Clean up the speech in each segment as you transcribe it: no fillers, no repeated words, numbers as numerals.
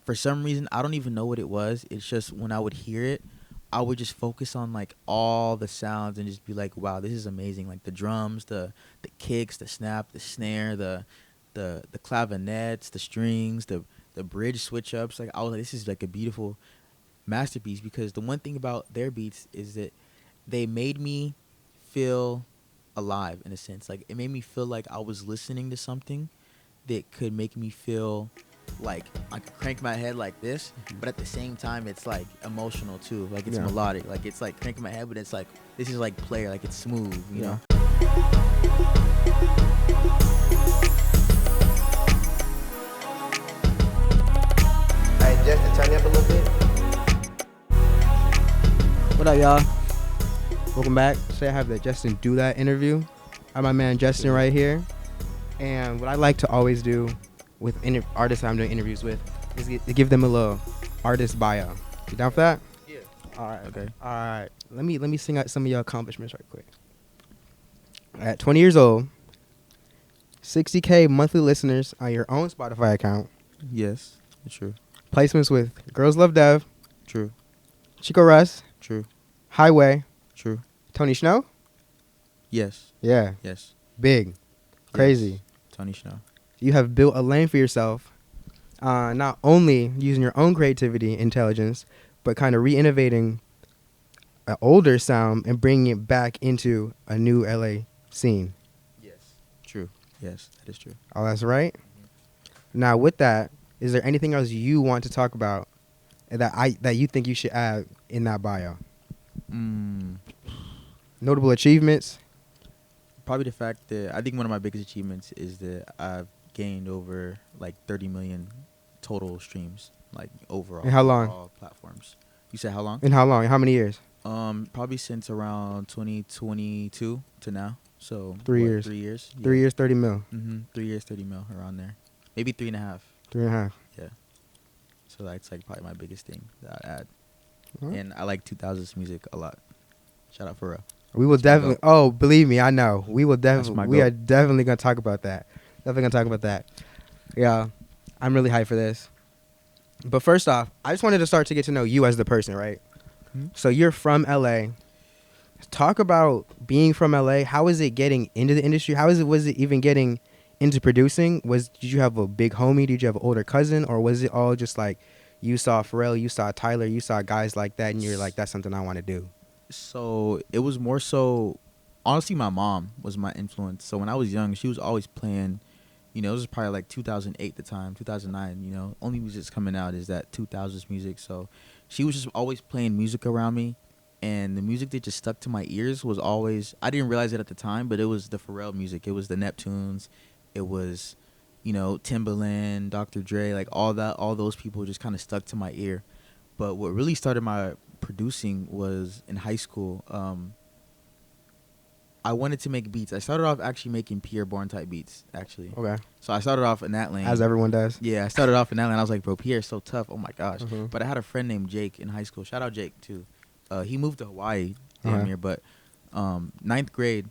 for some reason, I don't even know what it was. It's just when I would hear it, I would just focus on like all the sounds and just be like, wow, this is amazing. Like the drums, the kicks, the snap, the snare, the clavinets, the strings, the bridge switch ups. Like I was like, this is like a beautiful masterpiece, because the one thing about their beats is that they made me feel alive in a sense. Like it made me feel like I was listening to something that could make me feel like I could crank my head like this, but at the same time it's like emotional too. Like it's melodic. Like it's like cranking my head, but it's like this is like player, like it's smooth, you know. Hey, Justin, turn it up a little bit. What up, y'all? Welcome back. Today I have the Jestindothat interview. I have my man Justin right here. And what I like to always do with artists I'm doing interviews with is to give them a little artist bio. You down for that? Yeah. All right. Okay. All right. Let me sing out some of your accomplishments right quick. At 20 years old, 60K monthly listeners on your own Spotify account. Yes, it's true. Placements with Girls Love Dev, True. Chico Russ, True. Highway, True. Tony Snow. Yes. Yeah. Yes. Big. Crazy. Yes. Tony Snow. You have built a lane for yourself, not only using your own creativity, intelligence, but kind of re-innovating an older sound and bringing it back into a new LA scene. Yes. True. Yes, that is true. Oh, that's right. Now, with that, is there anything else you want to talk about that you think you should add in that bio? Notable achievements? Probably the fact that I think one of my biggest achievements is that I've gained over like 30 million total streams, like overall. In how long? All platforms. You said how long? In how long? In how many years? Probably since around 2022 to now. So 3 years. 3 years. Yeah. 3 years, 30 mil. 3 years, 30 mil, around there. Maybe 3.5. 3.5. Yeah. So that's like probably my biggest thing that I add. Right. And I like 2000s music a lot. Shout out Pharrell. We will definitely. Oh, believe me, I know. We will definitely. We goal. are definitely gonna talk about that. Yeah, I'm really hyped for this. But first off, I just wanted to start to get to know you as the person, right? Mm-hmm. So you're from LA. Talk about being from LA. How is it getting into the industry? Was it even getting into producing? Did you have a big homie? Did you have an older cousin, or was it all just like you saw Pharrell, you saw Tyler, you saw guys like that, and you're like, that's something I want to do? So it was more so, honestly, my mom was my influence. So when I was young, she was always playing, you know, it was probably like 2008 at the time, 2009, you know, only music that's coming out is that 2000s music. So she was just always playing music around me. And the music that just stuck to my ears was always, I didn't realize it at the time, but it was the Pharrell music. It was the Neptunes. It was, you know, Timbaland, Dr. Dre, like all those people just kind of stuck to my ear. But what really started my producing was in high school. I wanted to make beats. I started off actually making Pierre Bourne type beats, actually. Okay. So I started off in that lane. As everyone does. Yeah, I started off in that lane. I was like, bro, Pierre's so tough. Oh my gosh. Mm-hmm. But I had a friend named Jake in high school. Shout out Jake too. He moved to Hawaii, Uh-huh. but 9th grade,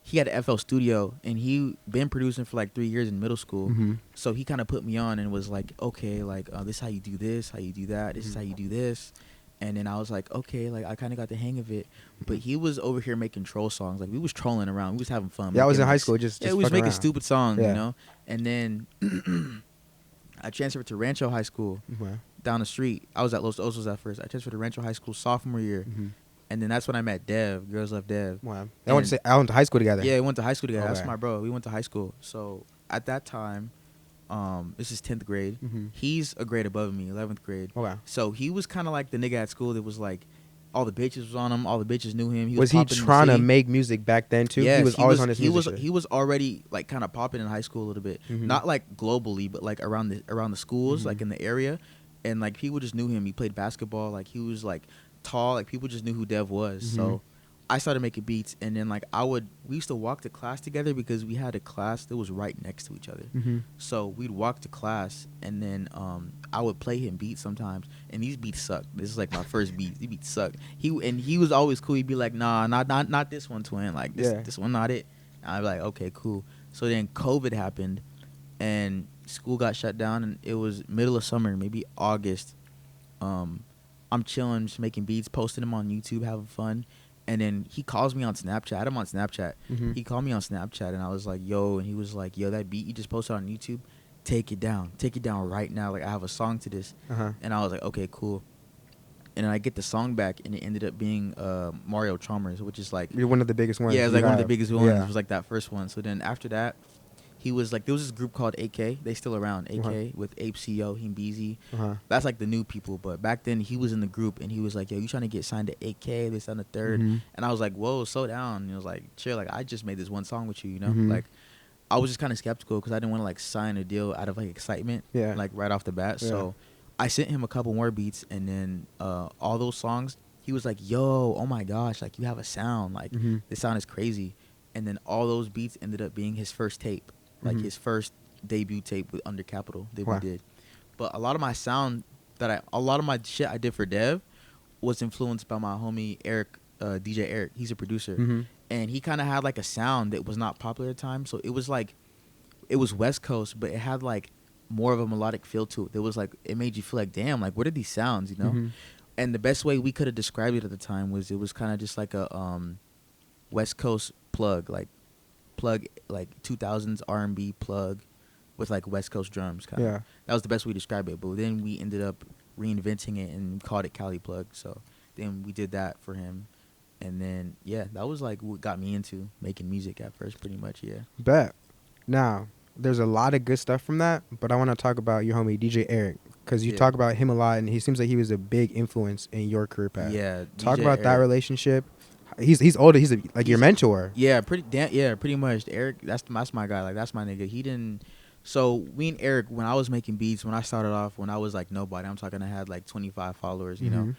he had an FL Studio, and he been producing for like 3 years in middle school. Mm-hmm. So he kind of put me on and was like, okay, like this is how you do this, how you do that, this is how you do this. And then I was like, okay, like I kind of got the hang of it. But he was over here making troll songs. Like we was trolling around, we was having fun. Yeah, I was in making, high like, school, just we was making around. stupid songs, Yeah. you know. And then I transferred to Rancho High School Okay. down the street. I was at Los Osos at first. I transferred to Rancho High School sophomore year. Mm-hmm. And then that's when I met Dev, Girls Love Dev. Wow. I went to high school together. Yeah, we went to high school together. Okay. That's my bro. We went to high school. So at that time, this is 10th grade. Mm-hmm. He's a grade above me, 11th grade. Okay. So he was kind of like the nigga at school that was like, all the bitches was on him. All the bitches knew him. Was he popping in the trying to city. make music back then too? Yes, he was always on his music. He was already like kind of popping in high school a little bit. Mhm. Not like globally, but like around the schools, Mhm. like in the area. And like people just knew him. He played basketball. Like he was like tall. Like people just knew who Dev was. Mhm. So I started making beats, and then like we used to walk to class together because we had a class that was right next to each other. Mm-hmm. So we'd walk to class, and then I would play him beats sometimes, and these beats suck. This is like my first beat. These beats suck. He was always cool. He'd be like, nah, not this one, twin. Like this one, not it. And I'd be like, okay, cool. So then COVID happened, and school got shut down, and it was middle of summer, maybe August. I'm chilling, just making beats, posting them on YouTube, having fun. And then he calls me on Snapchat. I'm on Snapchat. Mm-hmm. He called me on Snapchat, and I was like, yo. And he was like, yo, that beat you just posted on YouTube, take it down. Take it down right now. Like, I have a song to this. Uh-huh. And I was like, okay, cool. And then I get the song back, and it ended up being Mario Chalmers, which is like... You're one of the biggest ones. Yeah, it's like one of the biggest ones. Yeah. It was like that first one. So then after that, he was like... There was this group called AK. They still around. AK with Ape CO, Himbeezy. Uh-huh. That's like the new people. But back then, he was in the group, and he was like, yo, you trying to get signed to AK? This on the third. Mm-hmm. And I was like, whoa, slow down. And he was like, chill. Like, I just made this one song with you, you know? Mhm. Like, I was just kind of skeptical because I didn't want to, like, sign a deal out of, like, excitement. Yeah. Like, right off the bat. Yeah. So I sent him a couple more beats, and then all those songs, he was like, yo, oh my gosh, like, you have a sound. Like, Mhm. this sound is crazy. And then all those beats ended up being his first tape. Like, Mhm. his first debut tape with Under Capital that Wow. we did. But a lot of my sound a lot of my shit I did for Dev was influenced by my homie Eric, DJ Eric. He's a producer. Mhm. And he kind of had, like, a sound that was not popular at the time. So it was like, it was West Coast, but it had, like, more of a melodic feel to it. It was like, it made you feel like, damn, like, what are these sounds, you know? Mhm. And the best way we could have described it at the time was, it was kind of just like a West Coast plug, like 2000s R&B plug with, like, West Coast drums. Kind of. Yeah. That was the best way to describe it. But then we ended up reinventing it and called it Cali Plug. So then we did that for him. And then, yeah, that was, like, what got me into making music at first, pretty much, yeah. Bet. Now, there's a lot of good stuff from that, but I want to talk about your homie DJ Eric, because you Yeah. talk about him a lot, and he seems like he was a big influence in your career path. Yeah. Talk DJ about that Eric. relationship. He's older. He's your mentor. Yeah, pretty much. Eric, that's my guy. Like, that's my nigga. He didn't. So me and Eric, when I was making beats, when I started off, when I was like nobody, I'm talking, I had like 25 followers. You know, Mhm.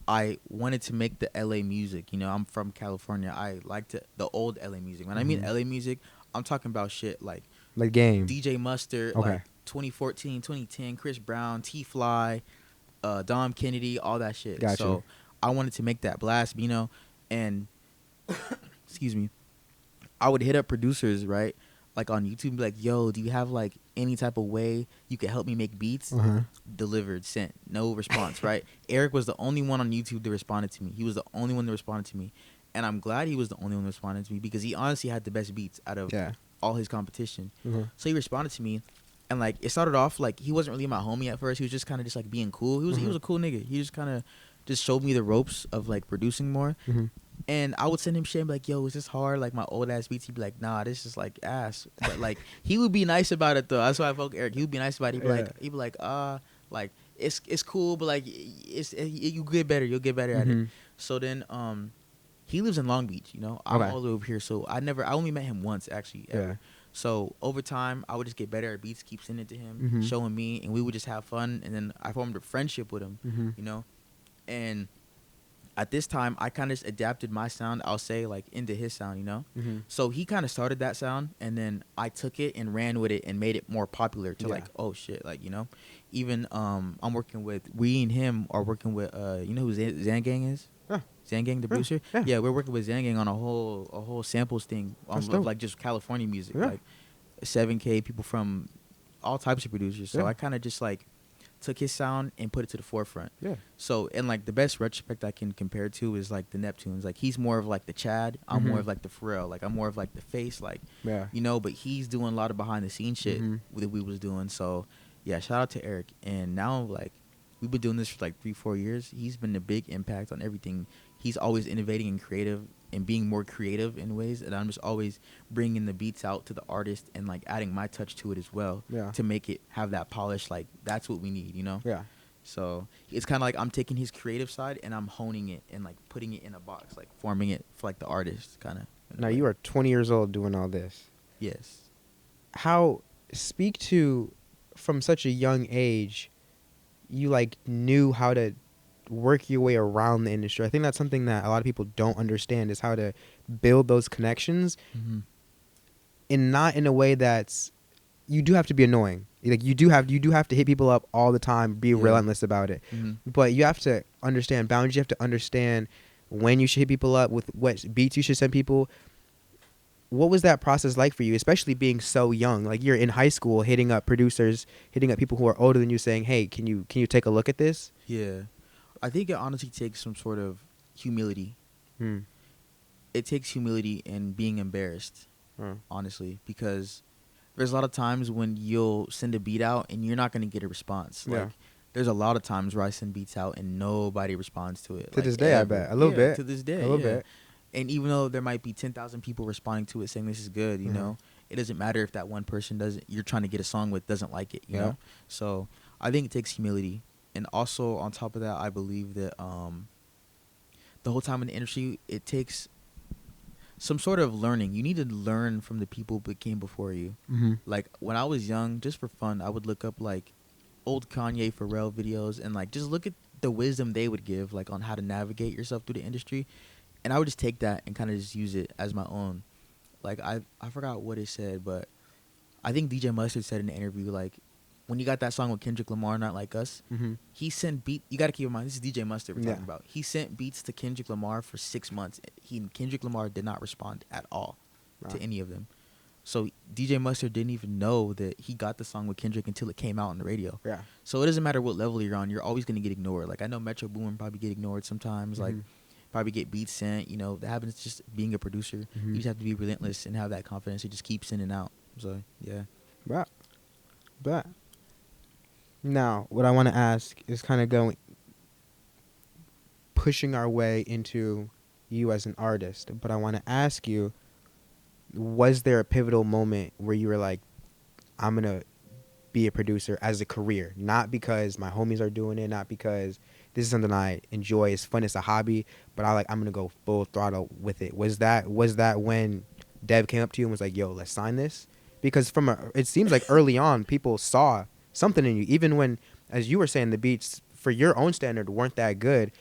I wanted to make the LA music. You know, I'm from California. I liked the old LA music. When I mean Mhm. LA music, I'm talking about shit like Like Game. DJ Mustard, Okay. like 2014, 2010, Chris Brown, T Fly, Dom Kennedy, all that shit. Gotcha. So I wanted to make that blast, you know, and excuse me, I would hit up producers, right, like on YouTube, and be like, yo, do you have like any type of way you could help me make beats? Uh-huh. Delivered, sent, no response, right? Eric was the only one on YouTube that responded to me. He was the only one that responded to me, and I'm glad he was the only one that responded to me, because he honestly had the best beats out of Yeah. all his competition. Mhm. So he responded to me, and like it started off like he wasn't really my homie at first. He was just kind of just like being cool. He was a cool nigga. He just kind of just showed me the ropes of like producing more. Mhm. And I would send him shit and be like, yo, is this hard? Like my old ass beats. He'd be like, nah, this is like ass. But like he would be nice about it though. That's why I fuck Eric. He would be nice about it. He'd be like, like it's cool, but like you get better. You'll get better at it. Mhm. So then he lives in Long Beach, you know. I'm Okay. all over here, so I only met him once actually. Ever. Yeah. So over time, I would just get better at beats, keep sending it to him, Mhm. showing me, and we would just have fun. And then I formed a friendship with him, Mhm. you know. And at this time, I kind of just adapted my sound, I'll say, like into his sound, you know. Mhm. So he kind of started that sound, and then I took it and ran with it and made it more popular to Yeah. like, oh shit, like, you know. Even I'm working with, we and him are working with you know who Zangang is? Yeah. Zangang, the producer. Yeah. Yeah, we're working with Zangang on a whole samples thing That's of dope. like just California music, Yeah. like 7K people from all types of producers. So Yeah. I kind of just like took his sound and put it to the forefront. Yeah. So, and like the best retrospect I can compare to is like the Neptunes. Like he's more of like the Chad. I'm more Mhm. of like the Pharrell. Like I'm more of like the Face. Like, Yeah. you know, but he's doing a lot of behind the scenes shit Mhm. that we was doing. So yeah, shout out to Eric. And now like we've been doing this for like 3-4 years. He's been a big impact on everything. He's always innovating and creative and being more creative in ways. And I'm just always bringing the beats out to the artist and like adding my touch to it as well. Yeah. To make it have that polish. Like that's what we need, you know? Yeah. So it's kind of like I'm taking his creative side and I'm honing it and like putting it in a box, like forming it for like the artist kind of. Now you are 20 years old doing all this. Yes. How speak to from such a young age, you like knew how to work your way around the industry. I think that's something that a lot of people don't understand is how to build those connections, Mm-hmm. and not in a way that's you do have to be annoying. Like you do have to hit people up all the time, be Yeah. relentless about it. Mm-hmm. But you have to understand boundaries. You have to understand when you should hit people up with what beats you should send people. what was that process like for you, especially being so young? Like you're in high school, hitting up producers, hitting up people who are older than you, saying, "Hey, can you take a look at this?" Yeah. I think it honestly takes some sort of humility. Hmm. It takes humility and being embarrassed, Hmm. honestly, because there's a lot of times when you'll send a beat out and you're not going to get a response. Yeah. Like, there's a lot of times where I send beats out and nobody responds to it. To like, this day, I ever. bet. A little Yeah, bit. To this day, A little yeah. bit. And even though there might be 10,000 people responding to it saying this is good, you Mhm. know, it doesn't matter if that one person you're trying to get a song with doesn't like it, you Yeah. know? So I think it takes humility. And also on top of that, I believe that the whole time in the industry, it takes some sort of learning. You need to learn from the people that came before you. Mm-hmm. Like when I was young, just for fun, I would look up like old Kanye, Pharrell videos and like just look at the wisdom they would give like on how to navigate yourself through the industry. And I would just take that and kind of just use it as my own. Like I forgot what it said, but I think DJ Mustard said in an interview like when you got that song with Kendrick Lamar, Not Like Us, Mm-hmm. he sent beat. You got to keep in mind this is DJ Mustard we're Yeah. talking about. He sent beats to Kendrick Lamar for 6 months. Kendrick Lamar did not respond at all to Wow. any of them. So DJ Mustard didn't even know that he got the song with Kendrick until it came out on the radio. Yeah. So it doesn't matter what level you're on, you're always gonna get ignored. Like I know Metro Boomin probably get ignored sometimes. Like Mhm. probably get beats sent. You know that happens just being a producer. Mhm. You just have to be relentless and have that confidence to just keep sending out. So yeah. But now, what I want to ask is kind of pushing our way into you as an artist. But I want to ask you, was there a pivotal moment where you were like, I'm going to be a producer as a career? Not because my homies are doing it, not because this is something I enjoy, it's fun, it's a hobby, but I'm going to go full throttle with it. Was that when Dev came up to you and was like, yo, let's sign this? Because it seems like early on, people saw something in you. Even when, as you were saying, the beats, for your own standard, weren't that good,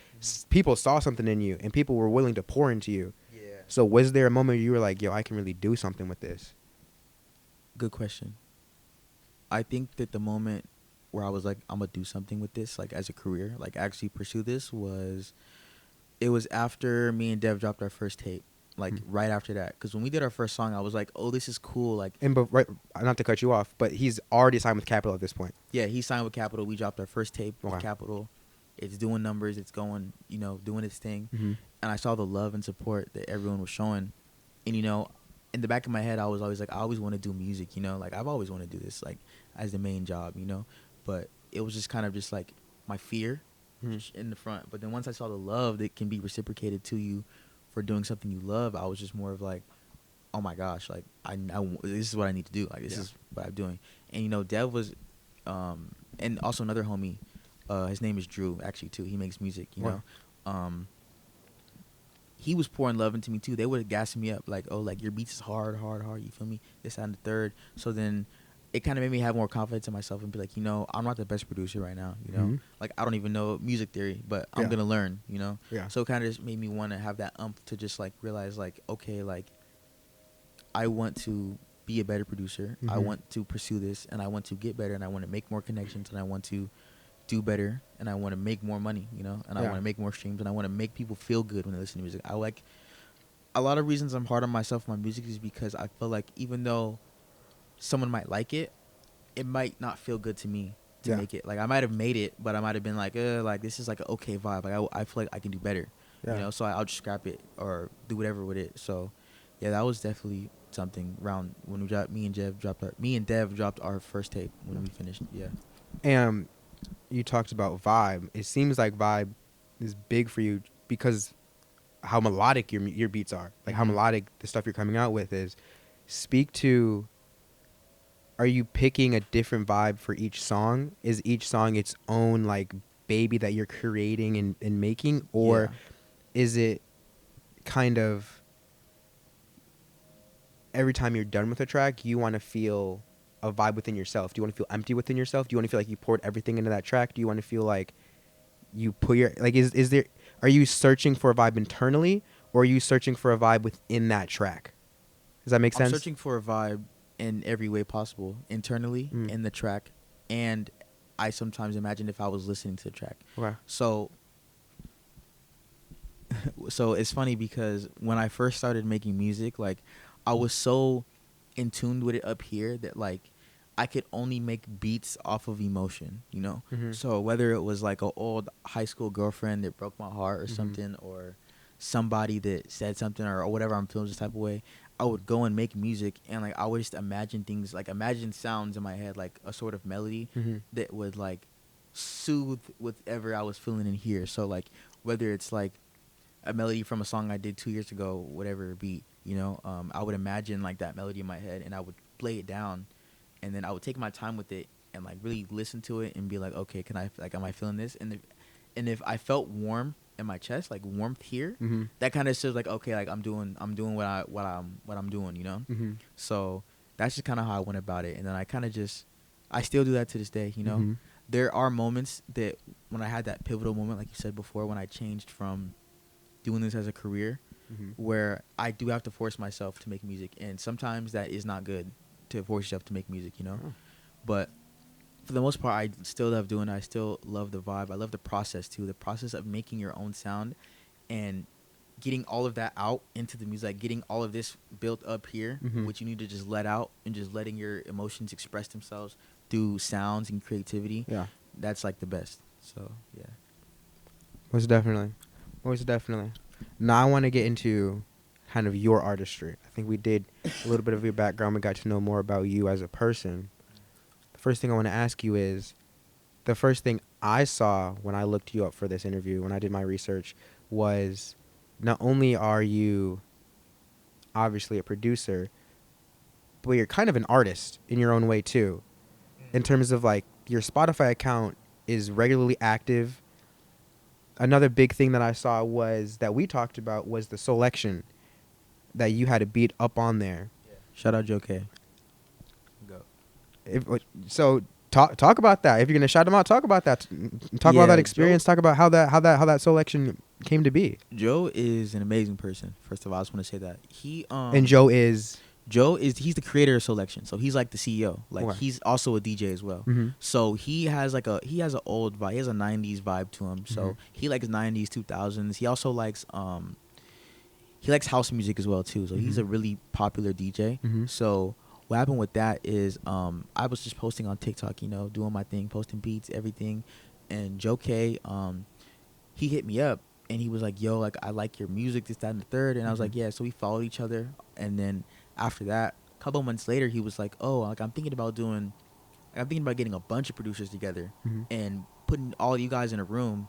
people saw something in you, and people were willing to pour into you. Yeah. So was there a moment where you were like, yo, I can really do something with this? Good question. I think that the moment where I was like, I'm gonna do something with this, like as a career, like actually pursue this, was after me and Dev dropped our first tape. Like right after that, because when we did our first song, I was like, "Oh, this is cool!" Like, Right, not to cut you off, but he's already signed with Capitol at this point. yeah, he signed with Capitol. We dropped our first tape with Okay. Capitol. It's doing numbers. It's going, doing its thing. Mm-hmm. And I saw the love and support that everyone was showing. And in the back of my head, I was always like, I always want to do music. Like I've always wanted to do this, like as the main job. But it was just kind of just like my fear in the front. But then once I saw the love that can be reciprocated to you for doing something you love, I was just more of like, oh my gosh, like this is what I need to do. Like this is what I'm doing. And Dev was, and also another homie, his name is Drew actually too. He makes music, he was pouring love into me too. They would gas me up like, oh, like your beats is hard. You feel me? This, that, and the third. So then it kind of made me have more confidence in myself and be like, I'm not the best producer right now. Like I don't even know music theory, but I'm gonna learn. Yeah. So it kind of just made me want to have that to just like realize like, okay, like I want to be a better producer. I want to pursue this, and I want to get better, and I want to make more connections, and I want to do better, and I want to make more money, and I want to make more streams, and I want to make people feel good when they listen to music. I like a lot of reasons I'm hard on myself with my music is because I feel like even though someone might like it, it might not feel good to me to make it. Like I might have made it, but I might have been like this is like an okay vibe. Like I feel like I can do better, so I'll just scrap it or do whatever with it. So yeah, that was definitely something around when we dropped. Me and Dev dropped our first tape when we finished. Yeah. And you talked about vibe. It seems like vibe is big for you because how melodic your beats are. Like how melodic the stuff you're coming out with is. Speak to, are you picking a different vibe for each song? Is each song its own like baby that you're creating and making? Or is it kind of every time you're done with a track, you want to feel a vibe within yourself? Do you want to feel empty within yourself? Do you want to feel like you poured everything into that track? Do you want to feel like you put your, like, are you searching for a vibe internally, or are you searching for a vibe within that track? Does that make sense? I'm searching for a vibe in every way possible, internally, in the track, and I sometimes imagine if I was listening to the track. Okay. So it's funny because when I first started making music, like, I was so in tune with it up here that like I could only make beats off of emotion, you know. Mhm. So whether it was like an old high school girlfriend that broke my heart or Mhm. something, or somebody that said something or whatever, I'm feeling this type of way, I would go and make music, and like I would just imagine things, like imagine sounds in my head, like a sort of melody Mhm. that would like soothe whatever I was feeling in here. So like whether it's like a melody from a song I did 2 years ago, whatever it be, you know, I would imagine like that melody in my head, and I would play it down, and then I would take my time with it and like really listen to it and be like, okay, can I like, am I feeling this? And if I felt warm in my chest, like warmth here, Mhm. that kind of says like, okay, like I'm doing what I'm doing, you know. Mhm. So that's just kind of how I went about it, and then I kind of just, I still do that to this day, you know. Mhm. There are moments that when I had that pivotal moment, like you said before, when I changed from doing this as a career, Mhm. where I do have to force myself to make music, and sometimes that is not good to force yourself to make music, you know. Oh. But for the most part, I still love doing it. I still love the vibe. I love the process too, the process of making your own sound and getting all of that out into the music, like getting all of this built up here, Mhm. which you need to just let out, and just letting your emotions express themselves through sounds and creativity. Yeah. That's like the best. So yeah. Most definitely. Most definitely. Now I want to get into kind of your artistry. I think we did a little bit of your background. We got to know more about you as a person. The first thing I want to ask you is, the first thing I saw when I looked you up for this interview, when I did my research, was not only are you obviously a producer, but you're kind of an artist in your own way too. In terms of like your Spotify account is regularly active. Another big thing that I saw was that we talked about was the Soulection that you had a beat up on there. Shout out Joekay. Go. So talk about that. If you're gonna shout them out, talk about that. Talk about Yeah, that experience. Joe- Talk about how that Soulection came to be. Joe is an amazing person. First of all, I just want to say that he And Joe is he's the creator of Soulection, so he's like the CEO. Like Okay. he's also a DJ as well. Mhm. So he has an old vibe. He has a '90s vibe to him. So Mhm. he likes '90s, 2000s. He also likes he likes house music as well too. So he's a Mhm. really popular DJ. Mhm. So what happened with that is I was just posting on TikTok, you know, doing my thing, posting beats, everything, and Joekay he hit me up and he was like, yo, like I like your music, this, that, and the third. And I was like, Mhm. yeah. So we followed each other, and then after that, a couple months later, he was like, oh, like I'm thinking about getting a bunch of producers together Mhm. and putting all you guys in a room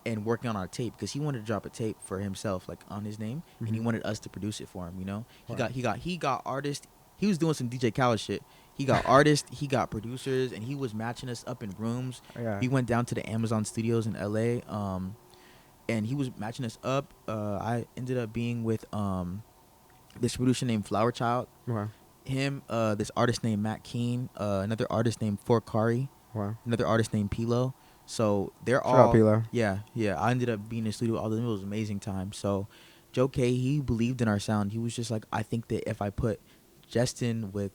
and working on our tape, because he wanted to drop a tape for himself, like on his name, and he Mhm. wanted us to produce it for him. You know, Wow. he got artists. He was doing some DJ Khaled shit. He got artists, he got producers, and he was matching us up in rooms. Yeah. We went down to the Amazon studios in LA, and he was matching us up. I ended up being with this producer named Flower Child. Wow. Him, this artist named Matt Keen, another artist named Kari, Wow. another artist named Pilo. So they're Shout out all Pilo. yeah. I ended up being in the studio all of them. It was an amazing time. So Joekay, he believed in our sound. He was just like, I think that if I put Jestin with,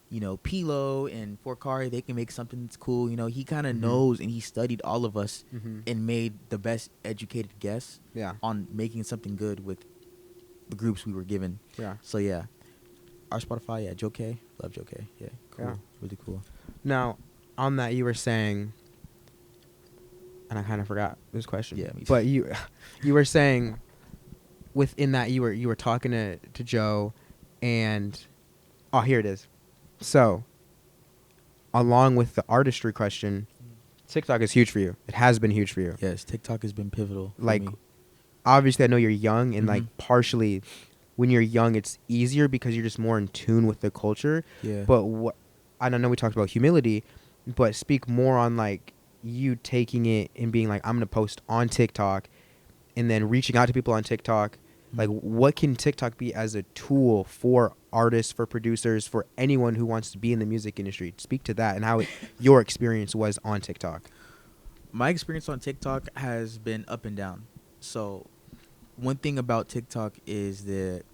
you know, Pilo and Kari, they can make something that's cool. You know, he kind of Mhm. knows, and he studied all of us Mhm. and made the best educated guess Yeah. on making something good with the groups we were given. Yeah. So yeah, our Spotify, yeah, Joekay, love Joekay, yeah, cool, Yeah. really cool. Now, on that, you were saying, and I kind of forgot this question. Yeah, me too. But you were saying, within that, you were talking to Joe, and oh, here it is. So, along with the artistry question, TikTok is huge for you. It has been huge for you. Yes, TikTok has been pivotal for Like, me. obviously, I know you're young, and like Mhm. partially, when you're young, it's easier because you're just more in tune with the culture. Yeah. But what I don't know, we talked about humility, but speak more on like you taking it and being like, I'm gonna post on TikTok, and then reaching out to people on TikTok. Like, what can TikTok be as a tool for artists, for producers, for anyone who wants to be in the music industry? Speak to that and how your experience was on TikTok. My experience on TikTok has been up and down. So one thing about TikTok is that,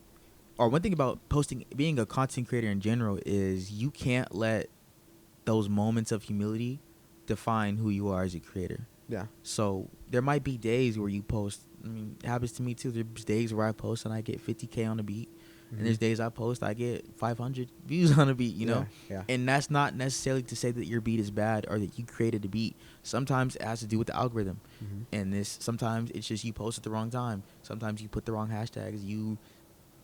or one thing about posting, being a content creator in general, is you can't let those moments of humility define who you are as a creator. Yeah. So there might be days where you post. I mean, it happens to me too. There's days where I post and I get 50K on a beat. And there's days I post, I get 500 views on a beat, you know? Yeah. And that's not necessarily to say that your beat is bad or that you created a beat. Sometimes it has to do with the algorithm. And sometimes it's just you post at the wrong time. Sometimes you put the wrong hashtags, you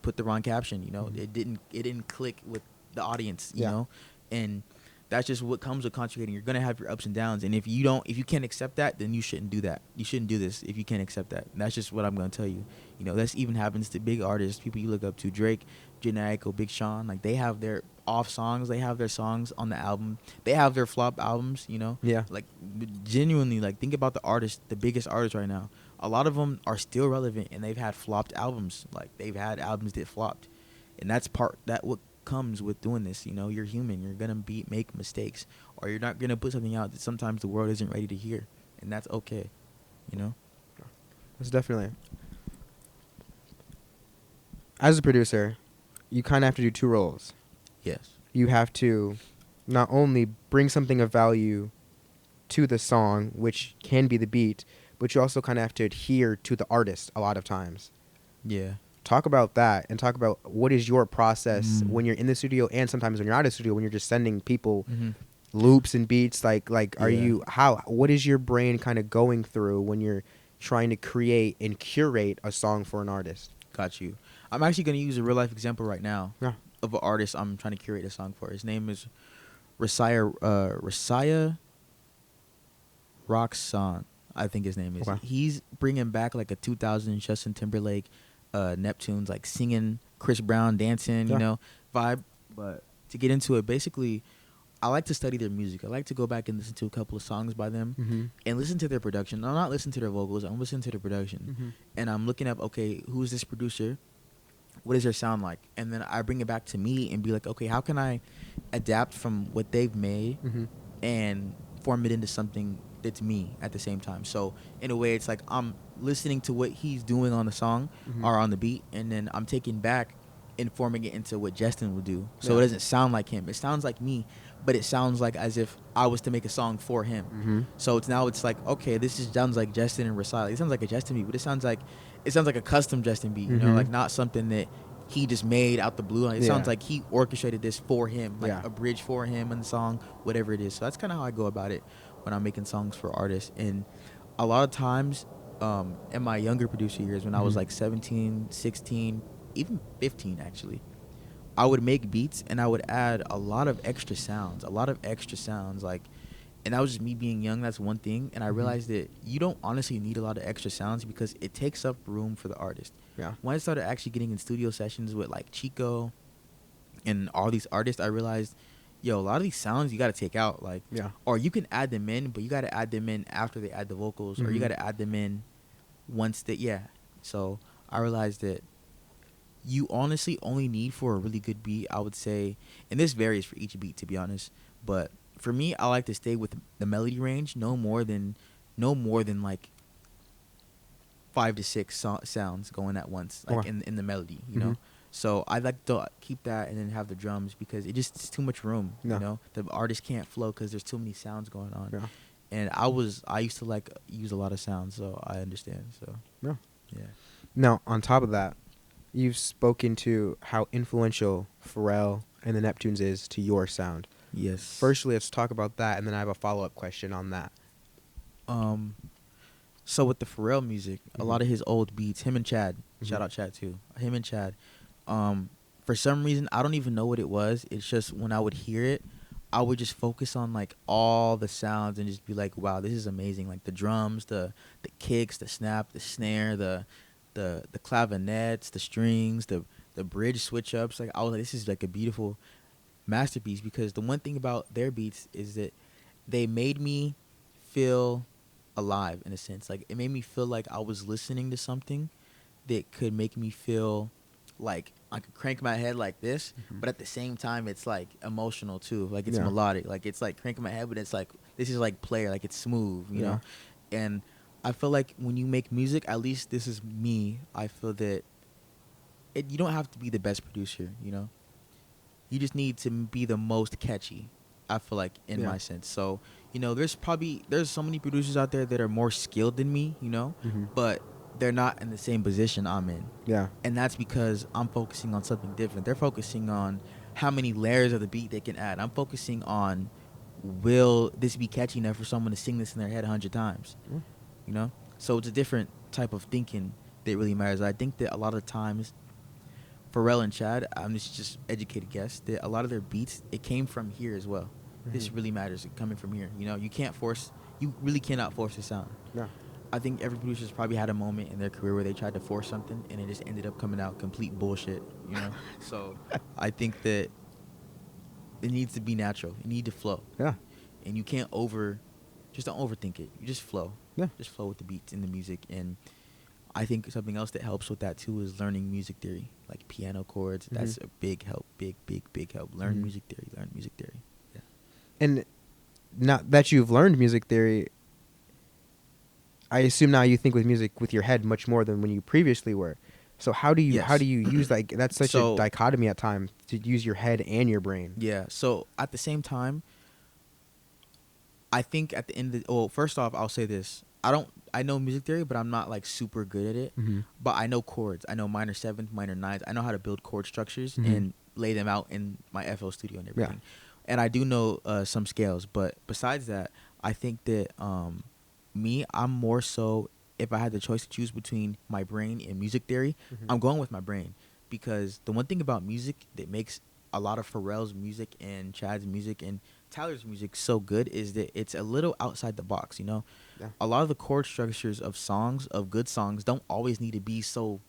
put the wrong caption, you know? It didn't click with the audience, you know? And that's just what comes with content creating. You're gonna have your ups and downs, and if you can't accept that, then you shouldn't do that. You shouldn't do this if you can't accept that. And that's just what I'm gonna tell you. You know, that's even happens to big artists, people you look up to, Drake, Janaiko, Big Sean. Like, they have their off songs, they have their songs on the album, they have their flop albums. You know, like genuinely, like think about the artists, the biggest artists right now. A lot of them are still relevant, and they've had flopped albums. Like, they've had albums that flopped, and that's what comes with doing this. You know, you're human, you're gonna make mistakes, or you're not gonna put something out that sometimes the world isn't ready to hear, and that's okay, you know. That's definitely, as a producer, you kind of have to do two roles. Yes, you have to not only bring something of value to the song, which can be the beat, but you also kind of have to adhere to the artist a lot of times. Talk about that, and talk about what is your process when you're in the studio, and sometimes when you're out of the studio, when you're just sending people loops and beats. Like what is your brain kind of going through when you're trying to create and curate a song for an artist? Got you. I'm actually going to use a real life example right now of an artist I'm trying to curate a song for. His name is Rasiah Roxon, I think his name is. Okay. He's bringing back like a 2000 Justin Timberlake, Neptunes, like singing, Chris Brown dancing, you know, vibe. But to get into it, basically, I like to study their music. I like to go back and listen to a couple of songs by them and listen to their production. I'm not listening to their vocals. I'm listening to their production. And I'm looking up, okay, who's this producer? What does their sound like? And then I bring it back to me and be like, okay, how can I adapt from what they've made and form it into something that's me at the same time? So in a way, it's like I'm listening to what he's doing on the song or on the beat, and then I'm taking back and forming it into what Jestin would do. So it doesn't sound like him. It sounds like me, but it sounds like as if I was to make a song for him. So it's like, okay, this just sounds like Jestin and Rasiah. It sounds like a Jestin beat, but it sounds like a custom Jestin beat, you know, like not something that he just made out the blue. Like, it sounds like he orchestrated this for him, like a bridge for him in the song, whatever it is. So that's kind of how I go about it when I'm making songs for artists. And a lot of times in my younger producer years, when I was like 17, 16, even 15 actually, I would make beats and I would add a lot of extra sounds, like, and that was just me being young. That's one thing. And I realized that you don't honestly need a lot of extra sounds because it takes up room for the artist. When I started actually getting in studio sessions with like Chico and all these artists, I realized, yo, a lot of these sounds you got to take out, like, or you can add them in, but you got to add them in after they add the vocals, or you got to add them in once they, So I realized that you honestly only need, for a really good beat, I would say, and this varies for each beat, to be honest, but for me, I like to stay with the melody range, no more than like 5 to 6 sounds going at once, like in the melody, you know. So I like to keep that and then have the drums because it's too much room, you know. The artist can't flow because there's too many sounds going on. And I used to like use a lot of sounds, so I understand. So Now, on top of that, you've spoken to how influential Pharrell and the Neptunes is to your sound. Yes. Firstly, let's talk about that, and then I have a follow-up question on that. So with the Pharrell music, a lot of his old beats, him and Chad, shout out Chad too, him and Chad, for some reason, I don't even know what it was. It's just when I would hear it, I would just focus on like all the sounds and just be like, wow, this is amazing. Like the drums, the kicks, the snap, the snare, the clavinets, the strings, the bridge switch ups. Like I was like, this is like a beautiful masterpiece, because the one thing about their beats is that they made me feel alive in a sense. Like it made me feel like I was listening to something that could make me feel like I could crank my head like this, but at the same time it's like emotional too. Like it's melodic. Like it's like cranking my head, but it's like this is like player, like it's smooth, you know. And I feel like when you make music, at least this is me, I feel that you don't have to be the best producer, you know. You just need to be the most catchy, I feel like, in my sense. So, you know, there's so many producers out there that are more skilled than me, you know, but they're not in the same position I'm in. Yeah. And that's because I'm focusing on something different. They're focusing on how many layers of the beat they can add. I'm focusing on, will this be catchy enough for someone to sing this in their head 100 times? Mm. You know? So it's a different type of thinking that really matters. I think that a lot of times, Pharrell and Chad, I'm just educated guess, that a lot of their beats, it came from here as well. This really matters, coming from here. You know, you really cannot force a sound. Yeah. I think every producer's probably had a moment in their career where they tried to force something and it just ended up coming out complete bullshit, you know? So I think that it needs to be natural. You need to flow. Yeah. And you can't just don't overthink it. You just flow. Yeah. Just flow with the beats and the music. And I think something else that helps with that too is learning music theory, like piano chords. Mm-hmm. That's a big help, big help. Learn music theory. Yeah. And now that you've learned music theory, I assume now you think with music with your head much more than when you previously were. So how do you use like that's such a dichotomy at times to use your head and your brain? Yeah. So at the same time, I think at the end of first off, I'll say this. I know music theory, but I'm not like super good at it. Mm-hmm. But I know chords. I know minor seventh, minor ninth. I know how to build chord structures Mm-hmm. and lay them out in my FL Studio and everything. Yeah. And I do know some scales, but besides that, I think that I'm more so, if I had the choice to choose between my brain and music theory, I'm going with my brain, because the one thing about music that makes a lot of Pharrell's music and Chad's music and Tyler's music so good is that it's a little outside the box, you know? Yeah. A lot of the chord structures of songs, of good songs, don't always need to be so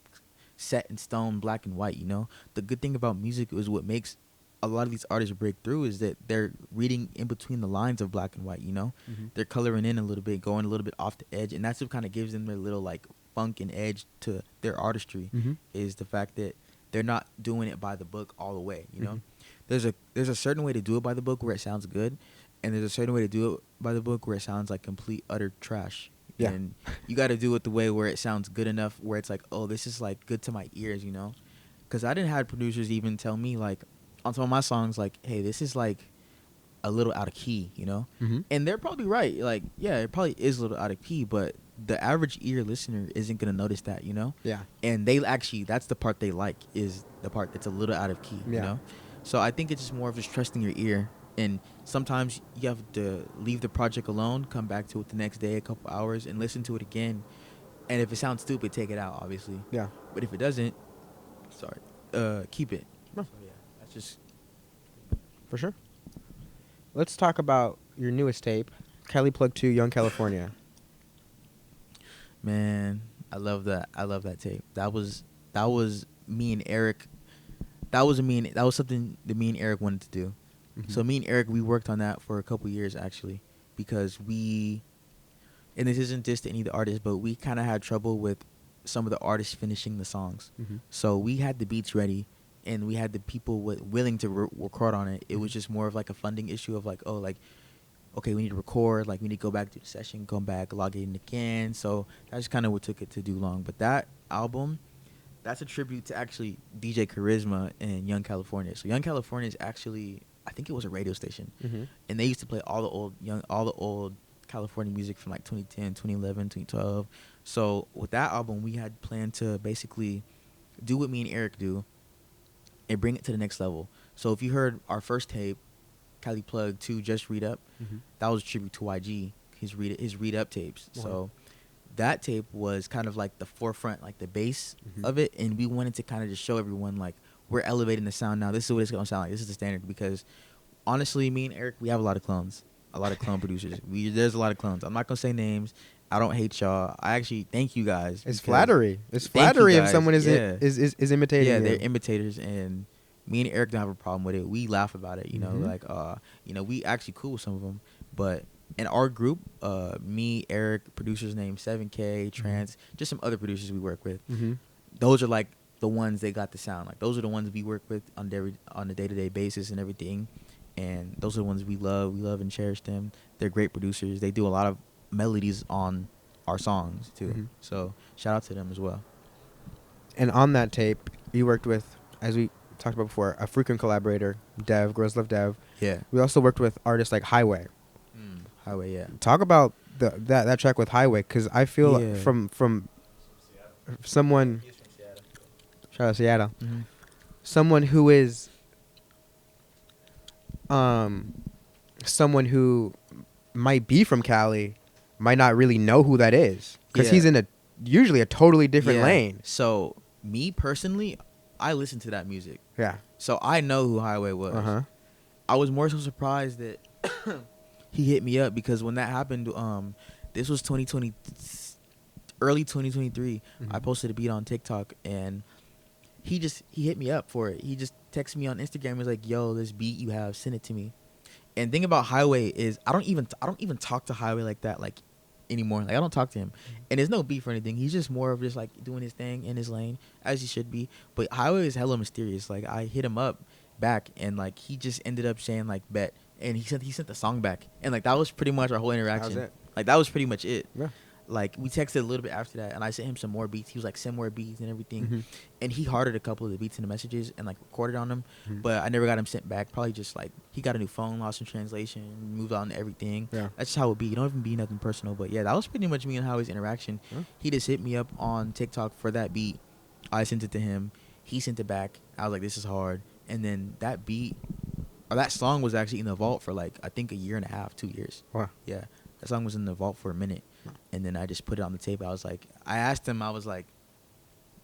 set in stone, black and white, you know? The good thing about music is what makes a lot of these artists break through is that they're reading in between the lines of black and white, you know? They're coloring in a little bit, going a little bit off the edge, and that's what kind of gives them their little like funk and edge to their artistry, is the fact that they're not doing it by the book all the way, you know? There's a certain way to do it by the book where it sounds good, and there's a certain way to do it by the book where it sounds like complete utter trash. Yeah. And you got to do it the way where it sounds good enough where it's like, oh, this is like good to my ears, you know? Because I didn't have producers even tell me like on some of my songs like, hey, this is like a little out of key, you know? And they're probably right. Like, yeah, it probably is a little out of key, but the average ear listener isn't going to notice that, you know? Yeah. And they actually, that's the part they like, is the part that's a little out of key, you know? So I think it's just more of just trusting your ear. And sometimes you have to leave the project alone, come back to it the next day, a couple hours, and listen to it again. And if it sounds stupid, take it out, obviously. Yeah. But if it doesn't, keep it. No. So yeah, that's just... For sure. Let's talk about your newest tape, Cali Plug 2, Young California. Man, I love that. I love that tape. That was me and Eric. That was something that me and Eric wanted to do. So me and Eric, we worked on that for a couple years actually, because and this isn't just to any of the artists, but we kind of had trouble with some of the artists finishing the songs. So we had the beats ready, and we had the people willing to record on it. It was just more of like a funding issue of like, oh, like, okay, we need to record, like we need to go back to the session, come back, log in again. So that's kind of what took it to do long. But that album, that's a tribute to actually DJ Charisma and Young California. So Young California is actually, I think it was a radio station, and they used to play all the old California music from like 2010, 2011, 2012. So with that album, we had planned to basically do what me and Eric do and bring it to the next level. So if you heard our first tape, Cali Plug 2, Just Read Up, that was a tribute to YG, his Read Up tapes. Wow. So that tape was kind of like the forefront, like the base of it, and we wanted to kind of just show everyone like, we're elevating the sound now. This is what it's going to sound like. This is the standard, because honestly, me and Eric, we have a lot of clones, a lot of clone producers. There's a lot of clones. I'm not going to say names. I don't hate y'all. I actually thank you guys. It's flattery. It's flattery if someone is imitating. Yeah, you. they're imitators, and me and Eric don't have a problem with it. We laugh about it, you know, like, we actually cool with some of them. But in our group, me, Eric, producers named 7K, Trance, just some other producers we work with. Those are like the ones they got the sound. Like those are the ones we work with on a day-to-day basis and everything. And those are the ones we love. We love and cherish them. They're great producers. They do a lot of melodies on our songs too. So shout out to them as well. And on that tape, you worked with, as we talked about before, a frequent collaborator, Dev, Girls Love Dev. Yeah. We also worked with artists like Highway. Highway, yeah. Talk about that track with Highway, because I feel from someone, He's from Seattle. shout out Seattle, Mm-hmm. someone who is someone who might be from Cali might not really know who that is because Yeah. he's in a usually a totally different Yeah. lane. So me personally, I listen to that music, Yeah. so I know who Highway was. I was more so surprised that he hit me up because when that happened, this was 2020, early 2023. I posted a beat on TikTok and he hit me up for it. He just texted me on Instagram. He was like, "Yo, this beat you have, send it to me." And thing about Highway is I don't even talk to Highway like that anymore. Like I don't talk to him, and there's no beef or anything. He's just more of just like doing his thing in his lane as he should be. But Highway is hella mysterious. Like I hit him up back, and like he just ended up saying like bet, and he sent the song back, and like that was pretty much our whole interaction. it. Like that was pretty much it. Yeah. Like we texted a little bit after that, and I sent him some more beats. He was like, "Send more beats and everything," Mhm. and he hearted a couple of the beats in the messages and like recorded on them. Mhm. But I never got him sent back. Probably just like he got a new phone, lost in translation, moved on to everything. Yeah. That's just how it be. You don't even be nothing personal. But yeah, that was pretty much me and Howie's interaction. Yeah. He just hit me up on TikTok for that beat. I sent it to him. He sent it back. I was like, "This is hard." And then that beat, or that song was actually in the vault for like I think a year and a half, 2 years. Wow. Yeah, that song was in the vault for a minute, and then I just put it on the tape. I was like, I asked him, I was like,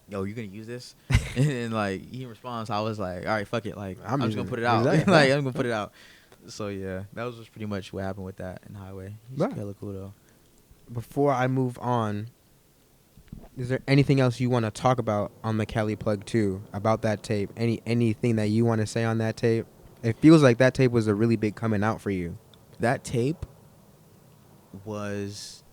"Yo, you gonna use this?" And then like he responds, I was like, "All right, fuck it, like I'm just using gonna put it. it out." Exactly. Like I'm gonna put it out. So yeah, that was just pretty much what happened with that in Highway. He's Right. hella cool though. Before I move on, is there anything else you want to talk about on the Cali Plug 2 about that tape? Anything that you want to say on that tape? It feels like that tape was a really big coming out for you. That tape was,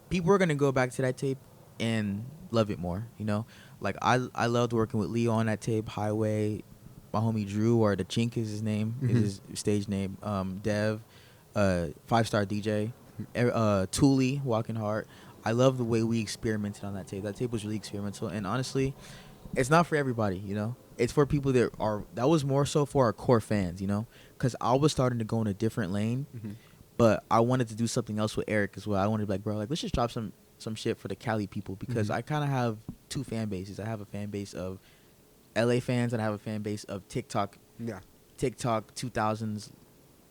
people are gonna go back to that tape and love it more, you know. Like I loved working with Leo on that tape. Highway, my homie Drew, or the Chink is his name, Mhm. is his stage name. Dev, 5-star DJ, Thule, Walking Heart. I love the way we experimented on that tape. That tape was really experimental, and honestly, it's not for everybody, you know. It's for people that was more so for our core fans, you know, because I was starting to go in a different lane. But I wanted to do something else with Eric as well. I wanted to be like, bro, like let's just drop some shit for the Cali people, because I kind of have two fan bases. I have a fan base of LA fans, and I have a fan base of TikTok 2000s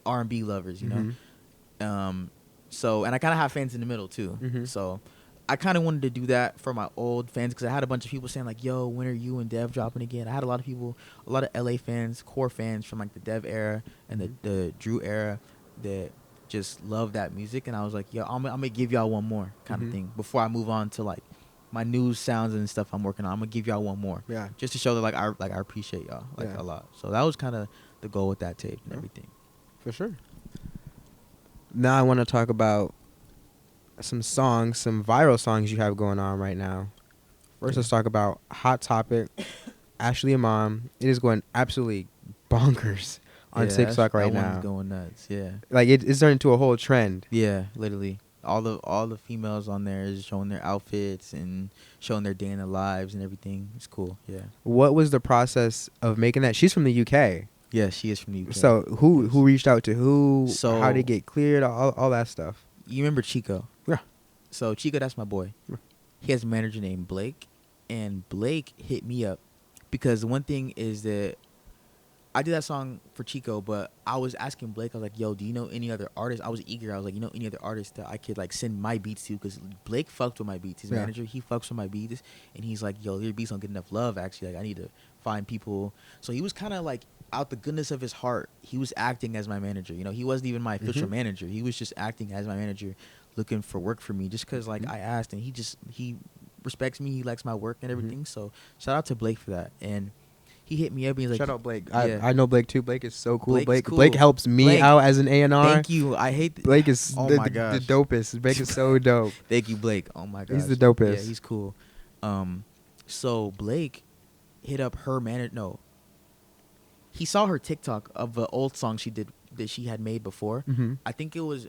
R&B lovers, you know. So, and I kind of have fans in the middle too. Mhm. So I kind of wanted to do that for my old fans, because I had a bunch of people saying like, "Yo, when are you and Dev dropping again?" I had a lot of people, a lot of LA fans, core fans from like the Dev era and the Drew era that just love that music, and I was like, "Yo, I'm gonna give y'all one more kind of thing before I move on to like my new sounds and stuff I'm working on. I'm gonna give y'all one more, Yeah. just to show that I appreciate y'all Yeah. a lot." So that was kind of the goal with that tape and Yeah. everything. For sure. Now I want to talk about some songs, some viral songs you have going on right now. First, let's talk about Hot Topic, Ashley Imam. It is going absolutely bonkers on Yeah, TikTok right that now. one's going nuts. Yeah. Like it's turned into a whole trend. Yeah, literally. All the females on there is showing their outfits and showing their day in their lives and everything. It's cool. Yeah. What was the process of making that? She's from the UK. Yeah, she is from the UK. So who reached out to who? So- how did it get cleared? All that stuff. You remember Chico? Yeah. So Chico, that's my boy. Yeah. He has a manager named Blake, and Blake hit me up because the one thing is that I did that song for Chico, but I was asking Blake, I was like, "Yo, do you know any other artists?" I was eager. I was like, "You know any other artists that I could like send my beats to?" Because Blake fucked with my beats. His Yeah. manager, he fucks with my beats, and he's like, "Yo, your beats don't get enough love. Actually, like I need to find people." So he was kind of like, out the goodness of his heart, he was acting as my manager. You know, he wasn't even my official manager. He was just acting as my manager, looking for work for me, just because like I asked, and he respects me. He likes my work and everything. So shout out to Blake for that. And he hit me up and he's like, Shout out Blake. Yeah. I know Blake too. Blake is so cool. Blake's cool. Blake helps me Blake, out as an A&R. Thank you. I hate Blake is Oh the, my the gosh. dopest. Blake is so dope. Thank you, Blake. Oh my god, He's the dopest. Yeah, he's cool. So Blake hit up her manager. No, he saw her TikTok of an old song she did that she had made before. Mhm. I think it was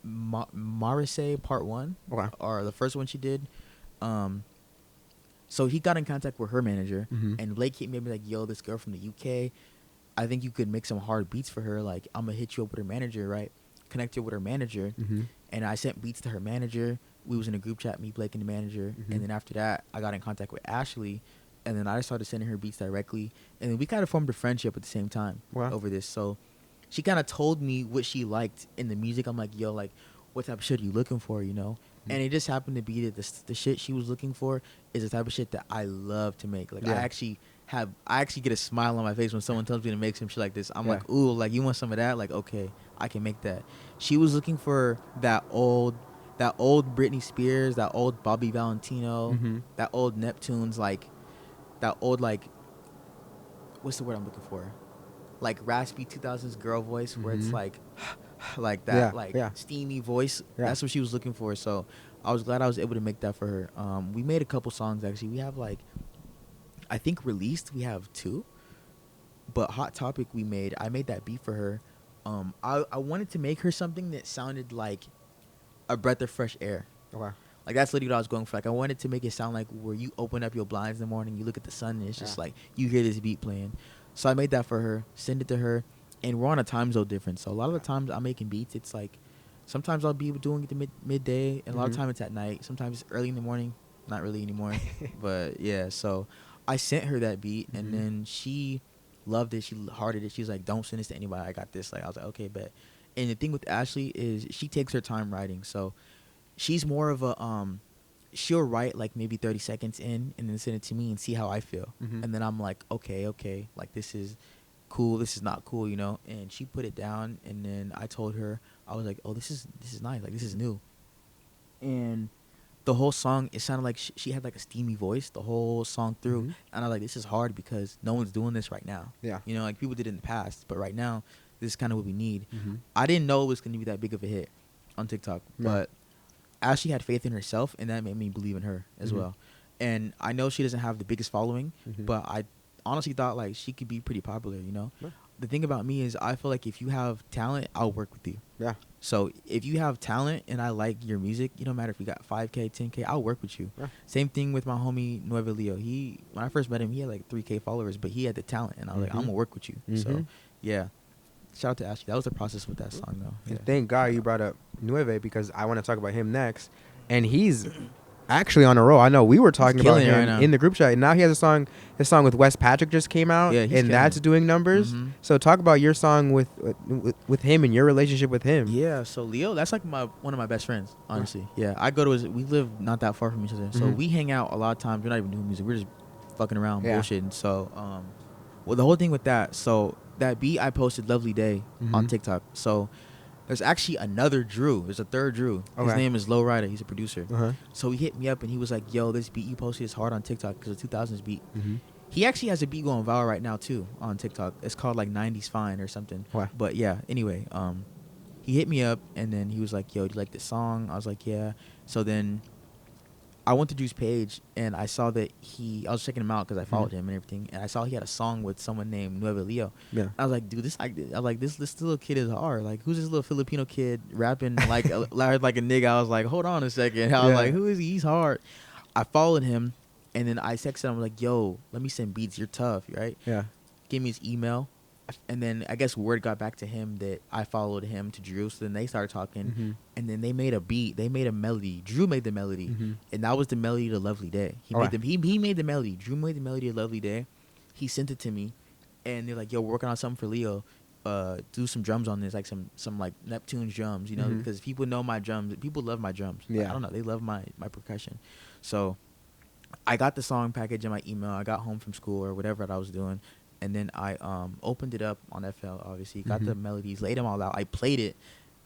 Marseille Part 1, Okay. or the first one she did. So he got in contact with her manager, and Blake hit me up and be like, "Yo, this girl from the UK, I think you could make some hard beats for her. Like, I'm gonna hit you up with her manager, right? Connect her with her manager." And I sent beats to her manager. we was in a group chat, me, Blake, and the manager. And then after that, I got in contact with Ashley, and then I started sending her beats directly. And then we kind of formed a friendship at the same time over this. So she kind of told me what she liked in the music. I'm like, yo, like, what type of shit are you looking for, you know? And it just happened to be that the shit she was looking for is the type of shit that I love to make. Like, I actually get a smile on my face when someone tells me to make some shit like this. I'm like, ooh, like, you want some of that? Like, okay, I can make that. She was looking for that old Britney Spears, that old Bobby Valentino, that old Neptunes, like, that old, like, what's the word I'm looking for? Like, raspy 2000s girl voice where it's like that, steamy voice. That's what she was looking for. So I was glad I was able to make that for her. We made a couple songs, actually. We have, like, I think released, we have 2. But Hot Topic I made that beat for her. I wanted to make her something that sounded like a breath of fresh air. Okay. Like, that's literally what I was going for. Like, I wanted to make it sound like where you open up your blinds in the morning, you look at the sun, and it's just like you hear this beat playing. So I made that for her, send it to her, and we're on a time zone difference. So a lot of the times I'm making beats, it's like sometimes I'll be doing it midday, and a lot of time it's at night. Sometimes it's early in the morning, not really anymore. But yeah, so I sent her that beat, and then she loved it. She hearted it. She was like, "Don't send this to anybody. I got this." Like, I was like, "Okay, bet." And the thing with Ashley is she takes her time writing. So she's more of a she'll write like maybe 30 seconds in and then send it to me and see how I feel. And then I'm like, okay, like, this is cool, this is not cool, you know. And she put it down, and then I told her, I was like, oh, this is nice, like, this is new. And the whole song, it sounded like she had like a steamy voice the whole song through. And I was like, this is hard because no one's doing this right now. You know, like, people did it in the past, but right now this is kind of what we need. I didn't know it was going to be that big of a hit on TikTok, but Ashley had faith in herself, and that made me believe in her as well. And I know she doesn't have the biggest following, but I honestly thought, like, she could be pretty popular, you know? The thing about me is I feel like if you have talent, I'll work with you. So if you have talent and I like your music, it don't matter if you got 5K, 10K, I'll work with you. Same thing with my homie Nueve Leo. When I first met him, he had like 3K followers, but he had the talent, and I was like, I'm gonna work with you. So yeah, shout out to Ashley. That was the process with that song, though. Thank God you brought up Nueve, because I want to talk about him next, and he's actually on a roll. I know we were talking about him in the group chat, and now he has a song. His song with Wes Patrick just came out, and that's doing numbers. So talk about your song with him and your relationship with him. Yeah, so Leo, that's like one of my best friends, honestly. Yeah, I go to we live not that far from each other, so we hang out a lot of times. We're not even doing music. We're just fucking around, bullshitting. So, well, the whole thing with that, so that beat I posted, Lovely Day, on TikTok. So there's actually another Drew. There's a third Drew. His name is Low Rider. He's a producer. So he hit me up, and he was like, yo, this beat you posted is hard on TikTok because the 2000s beat. He actually has a beat going viral right now, too, on TikTok. It's called, like, 90s Fine or something. But, yeah, anyway, he hit me up, and then he was like, yo, do you like this song? I was like, yeah. So then I went to Drew's page, and I saw that I was checking him out because I followed him and everything, and I saw he had a song with someone named Nueve Leo. I was like, dude, this little kid is hard. Like, who's this little Filipino kid rapping like like a nigga? I was like, hold on a second. I was like, who is he? He's hard. I followed him, and then I texted him, like, yo, let me send beats. You're tough, right? Gave me his email. And then I guess word got back to him that I followed him to Drew. So then they started talking, and then they made a beat. They made a melody. Drew made the melody, and that was the melody to Lovely Day. He made the melody. Drew made the melody to Lovely Day. He sent it to me, and they're like, "Yo, we're working on something for Leo. Do some drums on this, like some like Neptune's drums, you know, because people know my drums. People love my drums. Like, I don't know, they love my percussion. So I got the song package in my email. I got home from school or whatever that I was doing. And then I opened it up on FL, obviously. Got the melodies, laid them all out. I played it,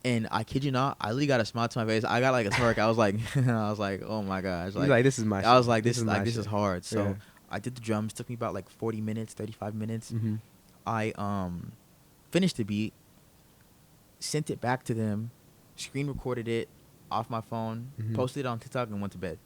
and I kid you not, I literally got a smile to my face. I got like a smirk. I was like, oh my gosh. Like, this is my shit. I was like, this is hard. So I did the drums. Took me about like 40 minutes, 35 minutes. I finished the beat, sent it back to them, screen recorded it off my phone, posted it on TikTok, and went to bed.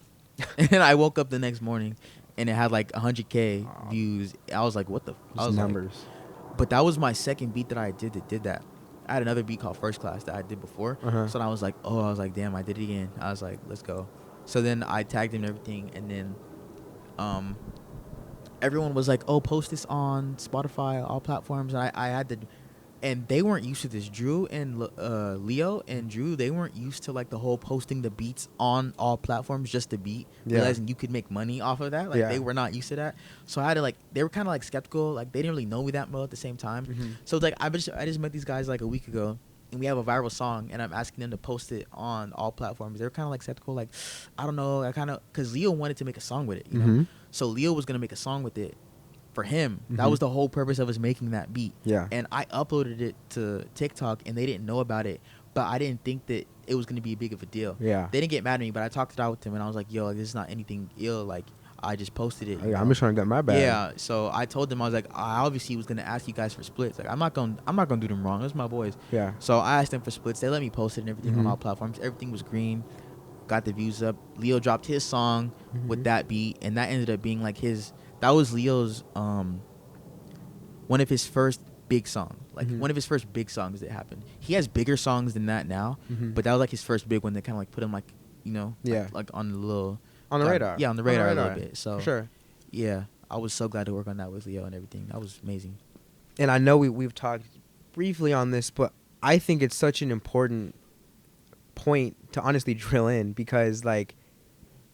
And I woke up the next morning, and it had like 100K views. I was like, what the? I was numbers. Like, but that was my second beat that I did that did that. I had another beat called First Class that I did before. So then I was like, damn, I did it again. I was like, let's go. So then I tagged him and everything, and then everyone was like, oh, post this on Spotify, all platforms. And I had to and they weren't used to this. Drew and Leo and Drew, they weren't used to like the whole posting the beats on all platforms, just the beat, realizing you could make money off of that. Like they were not used to that, so I had to like, they were kind of like skeptical, like they didn't really know me that well at the same time. So like I just met these guys like a week ago, and we have a viral song, and I'm asking them to post it on all platforms. They're kind of like skeptical, like I don't know, I kind of, because Leo wanted to make a song with it, you know, so Leo was gonna make a song with it for him. That was the whole purpose of us making that beat. And I uploaded it to TikTok, and they didn't know about it, but I didn't think that it was gonna be big of a deal. They didn't get mad at me, but I talked it out with him, and I was like, yo, like, this is not anything ill, like I just posted it. I'm just trying to get my bag. Yeah, so I told them, I was like, I obviously was gonna ask you guys for splits. Like I'm not gonna do them wrong. Those are my boys. So I asked them for splits. They let me post it and everything on all platforms. Everything was green. Got the views up. Leo dropped his song with that beat, and that ended up being like that was Leo's one of his first big songs. Like one of his first big songs that happened. He has bigger songs than that now, but that was like his first big one that kind of like put him like, you know, like on the little, on the radar. Yeah, on the radar a little bit. So for sure. Yeah, I was so glad to work on that with Leo and everything. That was amazing. And I know we've talked briefly on this, but I think it's such an important point to honestly drill in, because like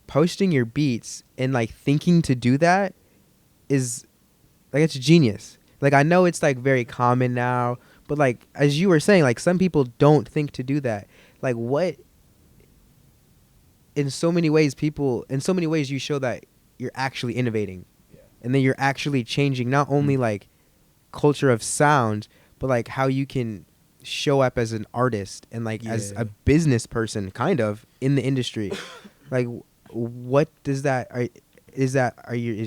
posting your beats and like thinking to do that is like, it's genius. Like I know it's like very common now, but like as you were saying, like some people don't think to do that. Like what, in so many ways you show that you're actually innovating, and then you're actually changing not only like culture of sound, but like how you can show up as an artist and like as a business person kind of in the industry. Like what does that, is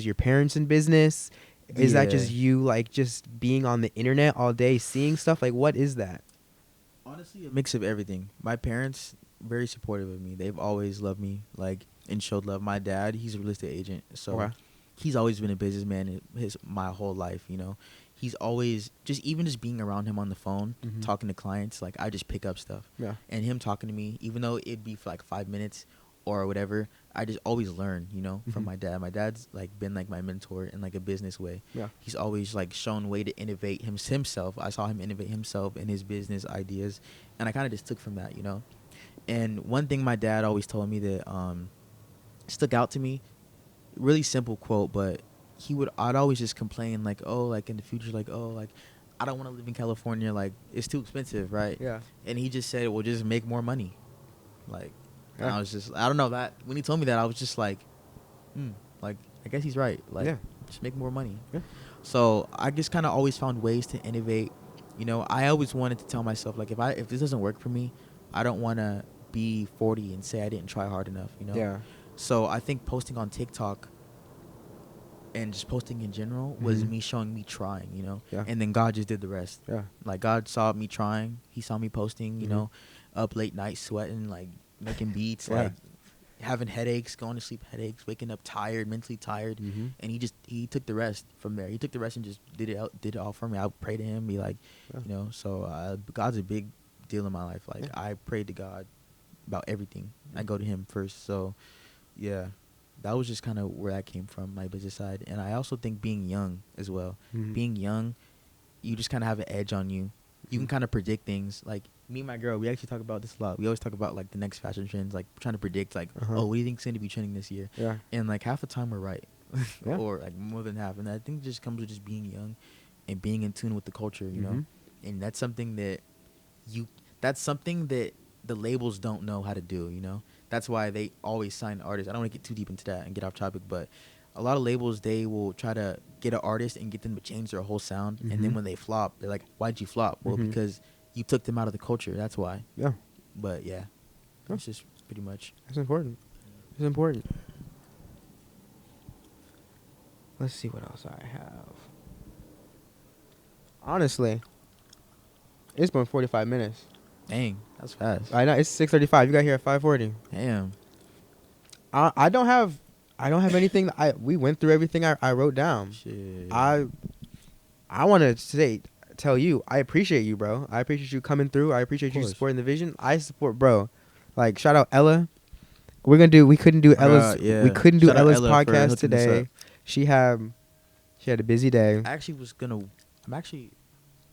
your parents in business? Is that just you like just being on the internet all day seeing stuff? Like what is that? Honestly, a mix of everything. My parents, very supportive of me. They've always loved me, like, and showed love. My dad, he's a real estate agent, so he's always been a businessman my whole life, you know. He's always just being around him on the phone, talking to clients, like I just pick up stuff. And him talking to me, even though it'd be for like 5 minutes or whatever, I just always learn, you know, from my dad. My dad's like been like my mentor in like a business way. He's always like shown way to innovate himself. I saw him innovate himself in his business ideas, and I kind of just took from that, you know. And one thing my dad always told me that stuck out to me, really simple quote, but I'd always just complain like, oh, like in the future, like, oh, like I don't want to live in California, like it's too expensive, right? And he just said, well, just make more money. Like, and I was just, I don't know, that when he told me that, I was just like, like I guess he's right. Like just make more money. So I just kind of always found ways to innovate. You know, I always wanted to tell myself, like, if this doesn't work for me, I don't want to be 40 and say I didn't try hard enough, you know? So I think posting on TikTok and just posting in general was me showing me trying, you know? And then God just did the rest. Like, God saw me trying. He saw me posting, you know, up late nights, sweating, like, making beats, like, having headaches, going to sleep headaches, waking up tired, mentally tired. And he took the rest from there. He took the rest and just did it all for me. I would pray to him, be like, you know, so God's a big deal in my life. Like, I pray to God about everything. I go to him first. So, yeah, that was just kind of where that came from, my business side. And I also think being young as well. Being young, you just kind of have an edge on you. You can kind of predict things. Like, me and my girl, we actually talk about this a lot. We always talk about, like, the next fashion trends, like, trying to predict, like, oh, what do you think's going to be trending this year? And, like, half the time we're right. Or, like, more than half. And I think it just comes with just being young and being in tune with the culture, you know? And that's something that the labels don't know how to do, you know? That's why they always sign artists. I don't want to get too deep into that and get off topic, but a lot of labels, they will try to get an artist and get them to change their whole sound. And then when they flop, they're like, why'd you flop? Well, because you took them out of the culture. That's why. But, yeah. That's just pretty much. That's important. It's important. Let's see what else I have. Honestly, it's been 45 minutes. Dang, that's fast. I know, it's 6:35. You got here at 5:40. Damn. I don't have anything. We went through everything I wrote down. Shit. I want to tell you, I appreciate you, bro. I appreciate you coming through. I appreciate you supporting the vision. I support, bro. Like, shout out Ella. We couldn't do Ella's podcast today. She had a busy day. I'm actually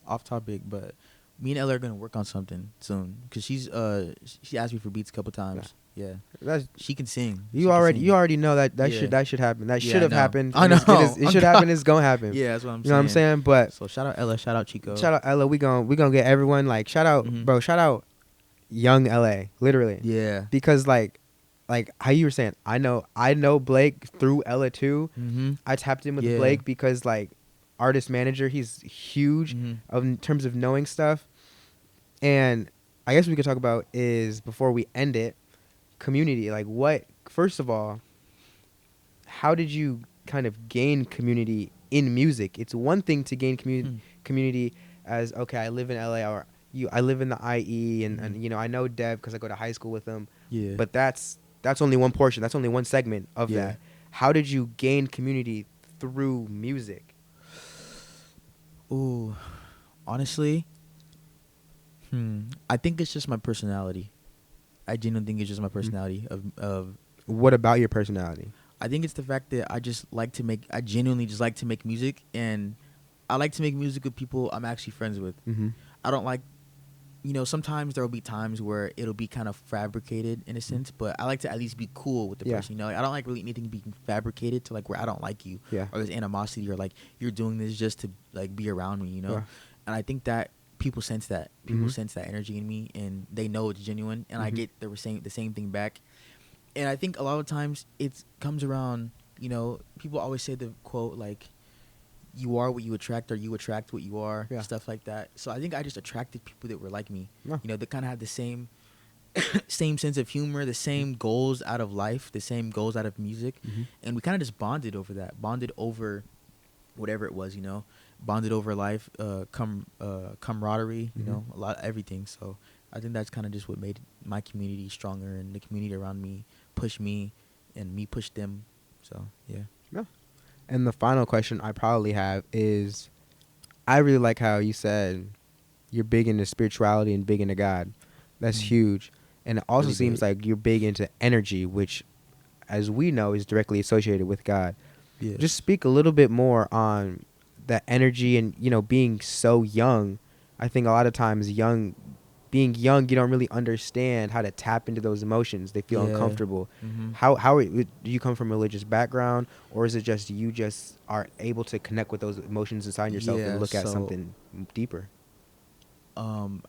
off topic, but me and Ella are gonna work on something soon because she asked me for beats a couple times. Yeah, That's she can sing. She you can already sing. you already know that Yeah. should happen. That Yeah, should I have know. happened. I And as good know. as it should happen. It's gonna happen. Yeah, that's what I'm You know what I'm saying? But So shout out Ella, shout out Chico. shout out Ella. We gonna get everyone like shout out, Mhm. bro. Shout out young LA, literally. Yeah. Because like how you were saying, I know Blake through Ella too. Mm-hmm. I tapped in with Yeah. Blake because like artist manager, he's huge Mm-hmm. in terms of knowing stuff. And I guess we could talk about is before we end it, community. Like what? First of all, how did you kind of gain community in music? It's one thing to gain community as okay, I live in LA or I live in the IE and you know I know Deb because I go to high school with him. Yeah. But that's only one portion. That's only one segment of Yeah. that. How did you gain community through music? Ooh, honestly, I think it's just my personality. I genuinely think it's just my personality of What about your personality? I think it's the fact that I genuinely just like to make music, and I like to make music with people I'm actually friends with. Mm-hmm. I don't like, sometimes there will be times where it'll be kind of fabricated in a sense, but I like to at least be cool with the Yeah. person. Like, I don't like really anything being fabricated to like where I don't like you, Yeah. or there's animosity, or like you're doing this just to like be around me, Yeah. And I think that people sense that. People Mhm. sense that energy in me, and they know it's genuine, and I Mhm. get the same thing back. And I think a lot of times it comes around, people always say the quote like, you are what you attract, or you attract what you are, Yeah. stuff like that. So I think I just attracted people that were like me, Yeah. that kind of had the same same sense of humor, the same goals out of life, the same goals out of music. Mhm. And we kind of just bonded over that, bonded over whatever it was, bonded over life, camaraderie, Mhm. a lot, everything. So I think that's kind of just what made my community stronger, and the community around me push me, and me push them. So yeah. And the final question I probably have is, I really like how you said you're big into spirituality and big into God. That's Mhm. huge. And it also Really seems big. like you're big into energy, which, as we know, is directly associated with God. Yeah. Just speak a little bit more on that energy and, being so young. I think a lot of times being young, you don't really understand how to tap into those emotions. They feel Yeah. uncomfortable. Mhm. Do you come from a religious background, or is it just you just are able to connect with those emotions inside yourself Yeah, and look at so- something deeper?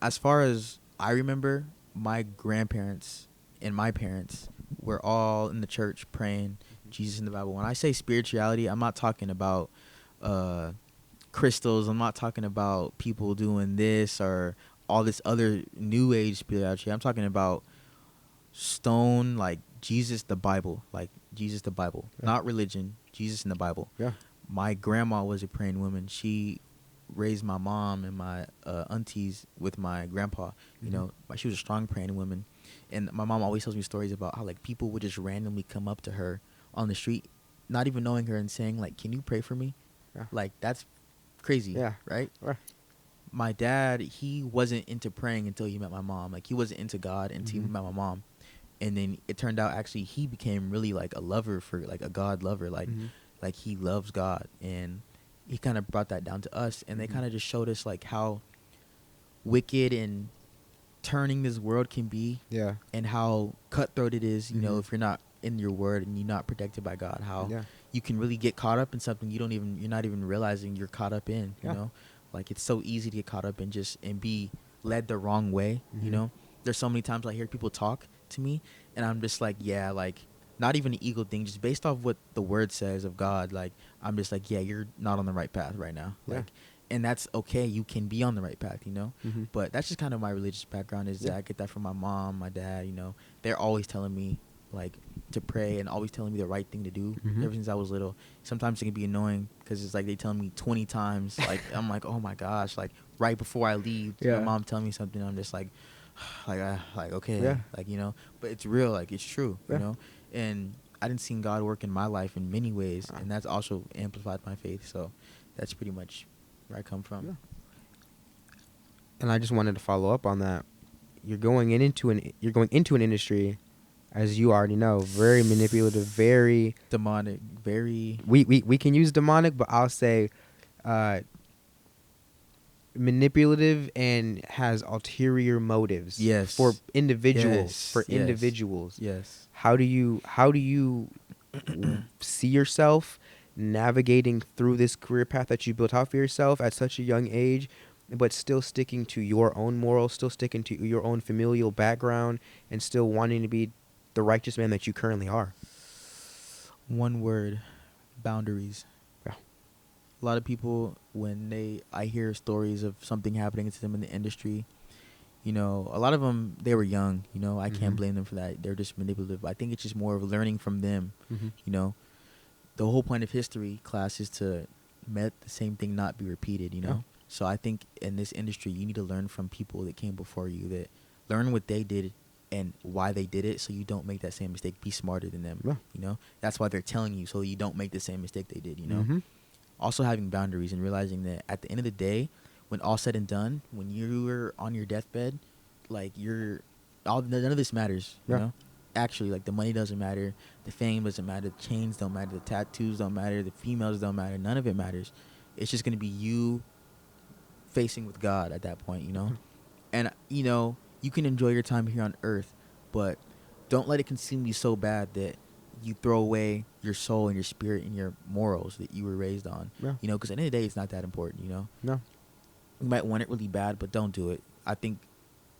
As far as I remember, my grandparents and my parents were all in the church praying Jesus in the Bible. When I say spirituality, I'm not talking about crystals. I'm not talking about people doing this or all this other new age spirituality. I'm talking about stone, like Jesus the Bible, Yeah. not religion, Jesus in the Bible. Yeah. My grandma was a praying woman. She raised my mom and my aunties with my grandpa. She was a strong praying woman, and my mom always tells me stories about how like people would just randomly come up to her on the street, not even knowing her, and saying like, "Can you pray for me?" Yeah. Like that's crazy, Yeah. right? Right. My dad, he wasn't into praying until he met my mom. Like he wasn't into God until he Mhm. met my mom, and then it turned out actually he became really like a lover for like a God lover, Mhm. like he loves God, and he kind of brought that down to us, and they Mhm. kind of just showed us like how wicked and turning this world can be, Yeah. and how cutthroat it is, Mhm. if you're not in your word and you're not protected by God, how Yeah. you can really get caught up in something you're not even realizing you're caught up in, Yeah. like it's so easy to get caught up and be led the wrong way. Mhm. There's so many times I hear people talk to me, and I'm just like, yeah, like not even an ego thing, just based off what the word says of God, like I'm just like, yeah, you're not on the right path right now. Yeah. Like, and that's okay, you can be on the right path, Mhm. but that's just kind of my religious background, is that Yeah. I get that from my mom, my dad. They're always telling me like to pray, and always telling me the right thing to do. Mhm. Ever since I was little. Sometimes it can be annoying because it's like they tell me 20 times, like I'm like, oh my gosh, like right before I leave, Yeah. my mom telling me something, I'm just like like okay, Yeah. like but it's real, like it's true, Yeah. and I didn't see God work in my life in many ways, Ah. and that's also amplified my faith. So that's pretty much where I come from. Yeah. And I just wanted to follow up on that. You're going into an industry, as you already know, very manipulative, very Demonic, very we can use demonic, but I'll say manipulative and has ulterior motives. Yes. For individuals. Yes. For Yes. individuals. Yes. How do you see yourself navigating through this career path that you built out for yourself at such a young age, but still sticking to your own morals, still sticking to your own familial background, and still wanting to be the righteous man that you currently are? One word: boundaries. Yeah. A lot of people, when I hear stories of something happening to them in the industry, you know, a lot of them, they were young, you know, I can't Mhm. blame them for that. They're just manipulative. I think it's just more of learning from them, Mhm. you know. The whole point of history class is to let the same thing not be repeated, you know. Yeah. So I think in this industry, you need to learn from people that came before you, that learn what they did and why they did it, so you don't make that same mistake. Be smarter than them, Yeah. you know. That's why they're telling you, so you don't make the same mistake they did, you know. Mhm. Also having boundaries and realizing that at the end of the day, when all said and done, when you're on your deathbed, like none of this matters, you Yeah. know. Actually, like, the money doesn't matter, the fame doesn't matter, the chains don't matter, the tattoos don't matter, the females don't matter, none of it matters. It's just gonna be you facing with God at that point, you know. And you know, you can enjoy your time here on earth, but don't let it consume you so bad that you throw away your soul and your spirit and your morals that you were raised on. Yeah. You know, because at the end of the day, it's not that important, you know. No. You might want it really bad, but don't do it. I think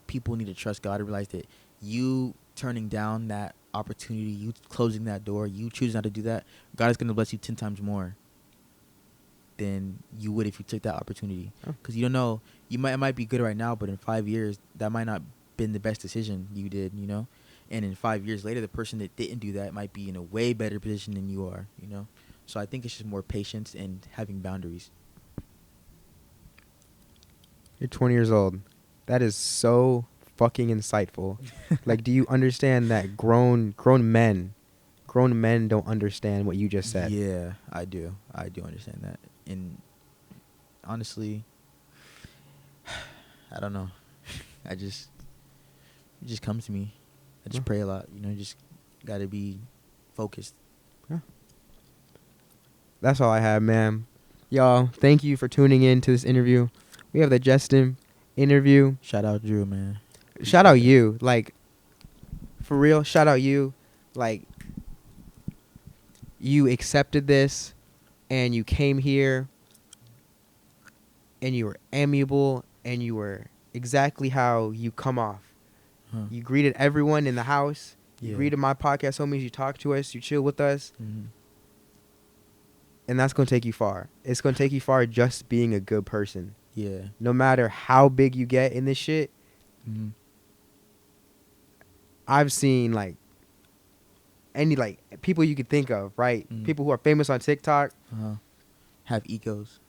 people need to trust God and realize that you turning down that opportunity, you closing that door, you choosing not to do that, God is going to bless you 10 times more than you would if you took that opportunity. Oh. Because you don't know, it might be good right now, but in 5 years, that might not been the best decision you did, you know. And in 5 years later, the person that didn't do that might be in a way better position than you are, you know. So I think it's just more patience and having boundaries. You're 20 years old. That is so fucking insightful. Like, do you understand that grown men don't understand what you just said? Yeah, I do. I do understand that. And honestly, I don't know. It just comes to me. I just Yeah. pray a lot. You know, just got to be focused. Yeah. That's all I have, man. Y'all, thank you for tuning in to this interview. We have the Jestin interview. Shout out Drew, man. Shout out you. Like, for real, shout out you. Like, you accepted this and you came here and you were amiable and you were exactly how you come off. Huh. You greeted everyone in the house. You Yeah. greeted my podcast homies. You talked to us. You chill with us. Mhm. And that's going to take you far. It's going to take you far just being a good person. Yeah. No matter how big you get in this shit, Mhm. I've seen, like, any, like, people you could think of, right? Mm. People who are famous on TikTok, Have egos.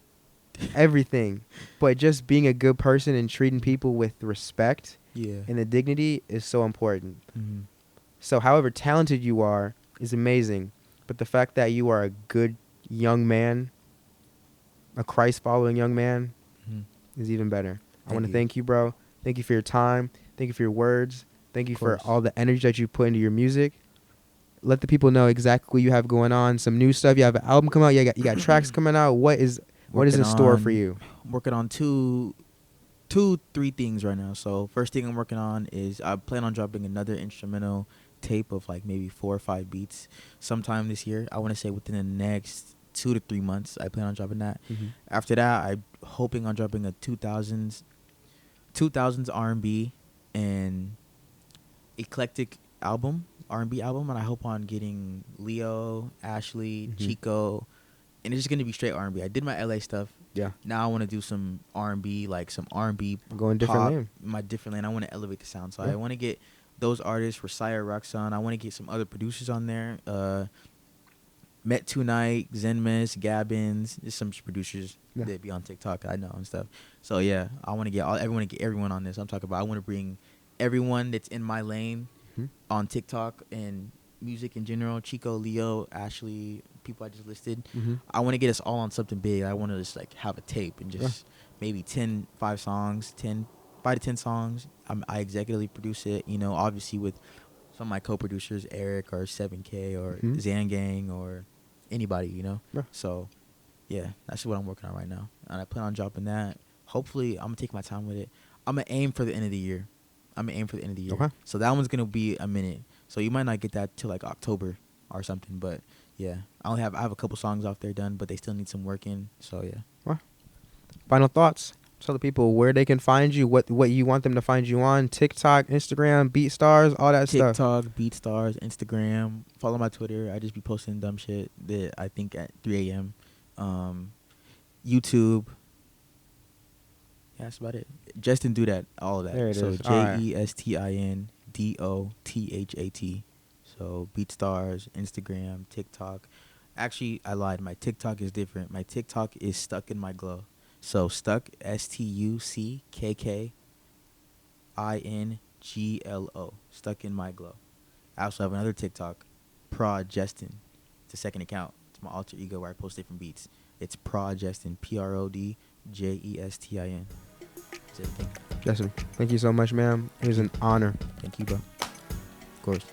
everything. But just being a good person and treating people with respect Yeah. and the dignity is so important. Mhm. So however talented you are is amazing. But the fact that you are a good young man, a Christ-following young man, Mhm. is even better. I Thank want to you. thank you, bro. Thank you for your time. Thank you for your words. Thank you for course. all the energy that you put into your music. Let the people know exactly what you have going on. Some new stuff. You have an album coming out. You got tracks coming out. What is in store for you? I'm working on three things right now. So first thing I'm working on is I plan on dropping another instrumental tape of like maybe 4 or 5 beats sometime this year. I want to say within the next 2 to 3 months. I plan on dropping that. Mhm. After that, I'm hoping on dropping a 2000s R&B and eclectic R&B album, and I hope on getting Leo, Ashley, Mhm. Chico, and it's just gonna be straight R&B. I did my LA stuff. Yeah. Now I want to do some R&B, like some R&B, Going different pop, lane. my different lane. I want to elevate the sound, so Yeah. I want to get those artists, Resiah, Roxanne. I want to get some other producers on there. Met Tonight, Zenmis, Gabbins. There's some producers Yeah. that be on TikTok, I know, and stuff. So yeah, I want to get everyone on this. I'm talking about. I want to bring everyone that's in my lane Mhm. on TikTok and music in general. Chico, Leo, Ashley, people I just listed. Mhm. I want to get us all on something big. I want to just like have a tape and just maybe 5 songs, 5 to 10 songs. I executively produce it, you know, obviously with some of my co-producers, Eric or 7K or Mhm. Zangang or anybody, you know. Yeah. So, yeah, that's what I'm working on right now. And I plan on dropping that hopefully I'm gonna take my time with it. I'm gonna aim for the end of the year. Okay. So that one's gonna be a minute. So you might not get that till like October or something. But yeah, I have a couple songs off there done, but they still need some work in. So yeah. Well, final thoughts. Tell the people where they can find you, what you want them to find you on TikTok, Instagram, BeatStars, all that stuff. TikTok, BeatStars, Instagram. Follow my Twitter. I just be posting dumb shit that I think at 3 a.m. YouTube. Yeah, that's about it. Jestindothat, all of that. There it so is. All right. Jestindothat. So BeatStars, Instagram, TikTok. Actually, I lied. My TikTok is different. My TikTok is Stuck in My Glow. So Stuck, StuckInMyGlow. Stuck in My Glow. I also have another TikTok, Jestin. It's a second account. It's my alter ego where I post different beats. It's Jestin, ProdJestin. That's it. Thank you. Justin, thank you so much, man. It was an honor. Thank you, bro. Of course.